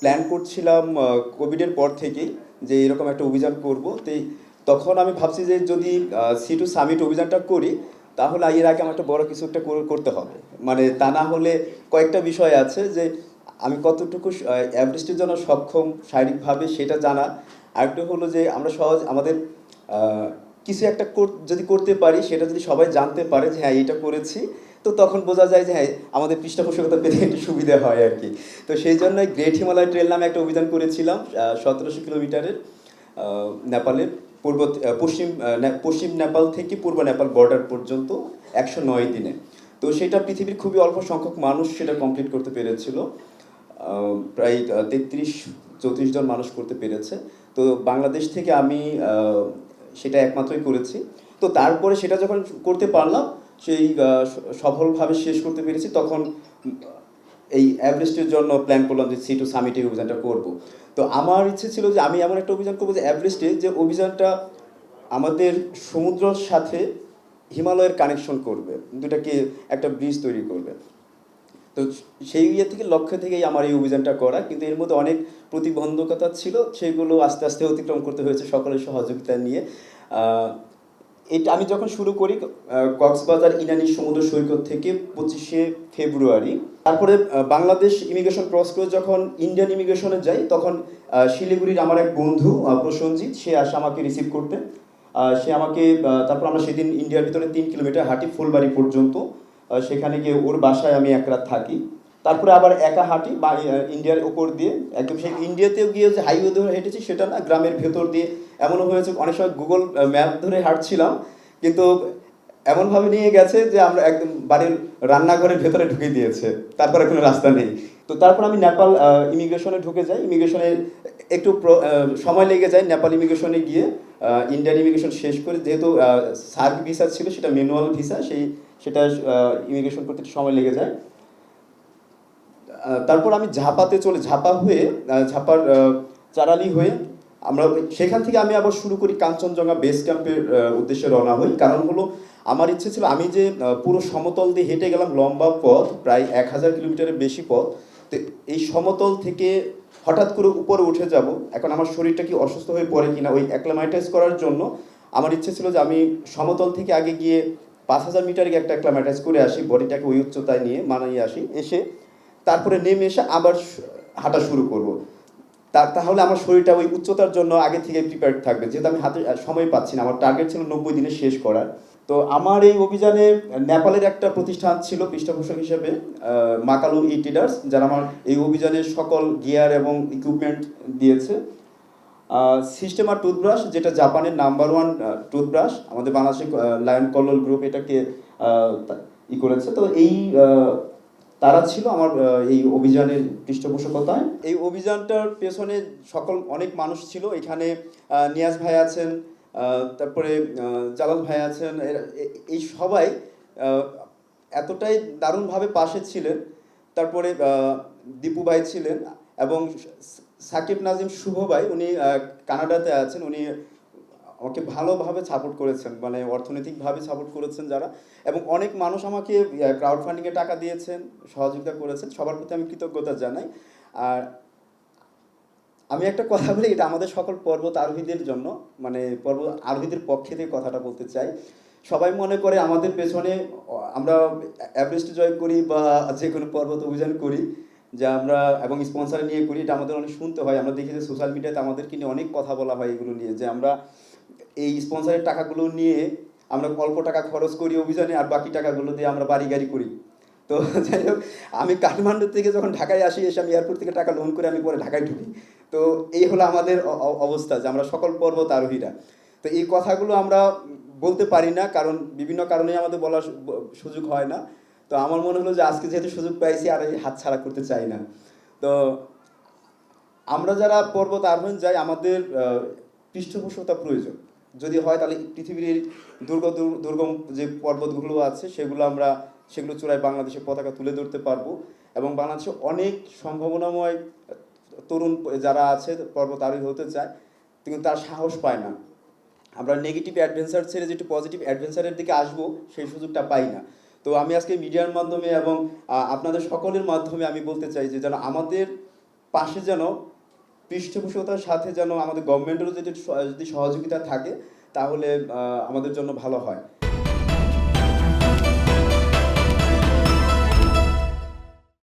Plan করছিলাম কোভিডের পর থেকেই যে এরকম একটা অভিযান করব। তখন আমি ভাবছি যে যদি সি2 সামিট অভিযানটা করি তাহলে এর আগে আমার একটা বড় কিছু একটা করতে হবে। মানে তা না হলে কয়েকটা বিষয় আছে যে আমি কতটুকু এভারেস্টের জন্য সক্ষম শারীরিকভাবে সেটা জানা। আরেকটা হলো যে আমরা সহজ আমাদের আহ, কিছু একটা যদি করতে পারি সেটা যদি সবাই জানতে পারে যে হ্যাঁ এটা করেছি, তো তখন বোঝা যায় যে হ্যাঁ আমাদের পৃষ্ঠপোষকতা পেতে একটু সুবিধা হয় আর কি। তো সেই জন্য গ্রেট হিমালয় ট্রেল নামে একটা অভিযান করেছিলাম 1700 কিলোমিটারের, নেপালের পশ্চিম নেপাল থেকে পূর্ব নেপাল বর্ডার পর্যন্ত 109 দিনে। তো সেটা পৃথিবীর খুবই অল্প সংখ্যক মানুষ সেটা কমপ্লিট করতে পেরেছিল। প্রায় 33-34 জন মানুষ করতে পেরেছে। তো বাংলাদেশ থেকে আমি সেটা একমাত্রই করেছি। তো তারপরে সেটা যখন করতে পারলাম, সেই সফলভাবে শেষ করতে পেরেছি, তখন এই এভারেস্টের জন্য প্ল্যান করলাম যে সি2 সামিটে অভিযানটা করব। তো আমার ইচ্ছে ছিল যে আমি এমন একটা অভিযান করবো যে এভারেস্টে যে অভিযানটা আমাদের সমুদ্রের সাথে হিমালয়ের কানেকশন করবে, দুটাকে একটা ব্রিজ তৈরি করবে। তো সেই থেকে লক্ষ্য থেকেই আমার এই অভিযানটা করা, কিন্তু এর মধ্যে অনেক প্রতিবন্ধকতা ছিল, সেগুলো আস্তে আস্তে অতিক্রম করতে হয়েছে সকলের সহযোগিতা নিয়ে। এটা আমি যখন শুরু করি কক্সবাজার ইনানি সমুদ্র সৈকত থেকে 25শে ফেব্রুয়ারি। তারপরে বাংলাদেশ ইমিগ্রেশন ক্রস করে যখন ইন্ডিয়ান ইমিগ্রেশনে যাই, তখন শিলিগুড়ির আমার এক বন্ধু প্রসেনজিৎ, সে আসে আমাকে রিসিভ করতে। সে আমাকে তারপর আমরা সেদিন ইন্ডিয়ার ভিতরে 3 কিলোমিটার হাঁটি ফুলবাড়ি পর্যন্ত। সেখানে গিয়ে ওর বাসায় আমি এক রাত থাকি। তারপরে আবার একা হাঁটি বা ইন্ডিয়ার ওপর দিয়ে একদম সেই ইন্ডিয়াতেও গিয়ে যে হাইওয়ে ধরে হেঁটেছি সেটা না, গ্রামের ভেতর দিয়ে। এমনও হয়েছে অনেক সময় গুগল ম্যাপ ধরে হাঁটছিলাম, কিন্তু এমনভাবে নিয়ে গেছে যে আমরা একদম বাড়ির রান্নাঘরের ভেতরে ঢুকে দিয়েছে, তারপরে কোনো রাস্তা নেই। তো তারপর আমি নেপাল ইমিগ্রেশনে ঢুকে যাই। ইমিগ্রেশনে একটু সময় লেগে যায় নেপাল ইমিগ্রেশনে গিয়ে। ইন্ডিয়ান ইমিগ্রেশন শেষ করে, যেহেতু সার্ক ভিসা ছিল সেটা ম্যানুয়াল ভিসা, সেটা ইমিগ্রেশন করতে একটু সময় লেগে যায়। তারপর আমি ঝাপা হয়ে ঝাপার চারালি হয়ে আমরা সেখান থেকে আমি আবার শুরু করি কাঞ্চনজঙ্ঘা বেস ক্যাম্পের উদ্দেশ্যে রওনা হই। কারণ হলো আমার ইচ্ছে ছিল আমি যে পুরো সমতল দিয়ে হেঁটে গেলাম লম্বা পথ, প্রায় 1000 কিলোমিটারের বেশি পথ। তো এই সমতল থেকে হঠাৎ করে উপরে উঠে যাব, এখন আমার শরীরটা কি অসুস্থ হয়ে পড়ে কিনা, ওই অ্যাক্লামাইটাইজ করার জন্য আমার ইচ্ছে ছিল যে আমি সমতল থেকে আগে গিয়ে 5000 মিটার একটা অ্যাক্লামাইটাইজ করে আসি, বডিটাকে ওই উচ্চতায় নিয়ে মানিয়ে আসি, এসে তারপরে নেমে এসে আবার হাঁটা শুরু করব। তাহলে আমার শরীরটা ওই উচ্চতার জন্য আগে থেকে প্রিপেয়ার্ড থাকবে, যেহেতু আমি হাতে সময় পাচ্ছি না। আমার টার্গেট ছিল 90 দিনে শেষ করার। তো আমার এই অভিযানে নেপালের একটা প্রতিষ্ঠান ছিল পৃষ্ঠপোষক হিসেবে, মাকালু ই ট্রেডার্স, যারা আমার এই অভিযানের সকল গিয়ার এবং ইকুইপমেন্ট দিয়েছে। সিস্টেম আর টুথব্রাশ, যেটা জাপানের নাম্বার 1 টুথব্রাশ, আমাদের বাংলাদেশের লায়ন কল্লোল গ্রুপ এটাকে করেছে। তো তারা ছিল আমার এই অভিযানের পৃষ্ঠপোষকতায়। এই অভিযানটার পেছনে অনেক মানুষ ছিল। এখানে নিয়াজ ভাই আছেন, তারপরে জালাল ভাই আছেন, এই সবাই আহ, এতটাই দারুণভাবে পাশে ছিলেন। তারপরে দীপু ভাই ছিলেন, এবং সাকিব নাজিম শুভ ভাই, উনি কানাডাতে আছেন। উনি আমাকে ভালোভাবে সাপোর্ট করেছেন, মানে অর্থনৈতিকভাবে সাপোর্ট করেছেন যারা। এবং অনেক মানুষ আমাকে ক্রাউড ফান্ডিংয়ে টাকা দিয়েছেন, সহযোগিতা করেছেন, সবার প্রতি আমি কৃতজ্ঞতা জানাই। আর আমি একটা কথা বলি, এটা আমাদের সকল পর্বত আরোহীদের জন্য, মানে পর্বত আরোহীদের পক্ষে থেকে কথাটা বলতে চাই। সবাই মনে করে আমাদের পেছনে আমরা এভারেস্ট জয় করি বা যে কোনো পর্বত অভিযান করি, যে আমরা এবং স্পন্সর নিয়ে করি, এটা আমাদের অনেক শুনতে হয়। আমরা দেখি যে সোশ্যাল মিডিয়াতে আমাদেরকে নিয়ে অনেক কথা বলা হয় এগুলো নিয়ে, যে আমরা এই স্পন্সরের টাকাগুলো নিয়ে আমরা অল্প টাকা খরচ করি অভিযানে, আর বাকি টাকাগুলো দিয়ে আমরা বাড়ি গাড়ি করি। তো যাই হোক, আমি কাঠমান্ডু থেকে যখন ঢাকায় আসি, এসে আমি এয়ারপোর্ট থেকে টাকা লোন করে আমি পরে ঢাকায় ঢুকি। তো এই হলো আমাদের অবস্থা, যে আমরা সকল পর্বত আরোহীরা। তো এই কথাগুলো আমরা বলতে পারি না, কারণ বিভিন্ন কারণে আমাদের বলার সুযোগ হয় না। তো আমার মনে হলো যে আজকে যেহেতু সুযোগ পাইছি, আর এই হাতছাড়া করতে চাই না। তো আমরা যারা পর্বত আরোহণ যাই, আমাদের পৃষ্ঠপোষকতা প্রয়োজন। যদি হয় তাহলে পৃথিবীর দুর্গম যে পর্বতগুলো আছে সেগুলো চূড়ায় বাংলাদেশের পতাকা তুলে ধরতে পারবো। এবং বাংলাদেশে অনেক সম্ভাবনাময় তরুণ যারা আছে পর্বত আরোহী হতে চায়, কিন্তু তার সাহস পায় না। আমরা নেগেটিভ অ্যাডভেঞ্চার ছেড়ে যেটু পজিটিভ অ্যাডভেঞ্চারের দিকে আসবো, সেই সুযোগটা পাই না। তো আমি আজকে মিডিয়ার মাধ্যমে এবং আপনাদের সকলের মাধ্যমে আমি বলতে চাই যে যেন আমাদের পাশে যেন পৃষ্ঠপোষকতার সাথে যেন আমাদের গভর্নমেন্টেরও যদি সহযোগিতা থাকে তাহলে আমাদের জন্য ভালো হয়।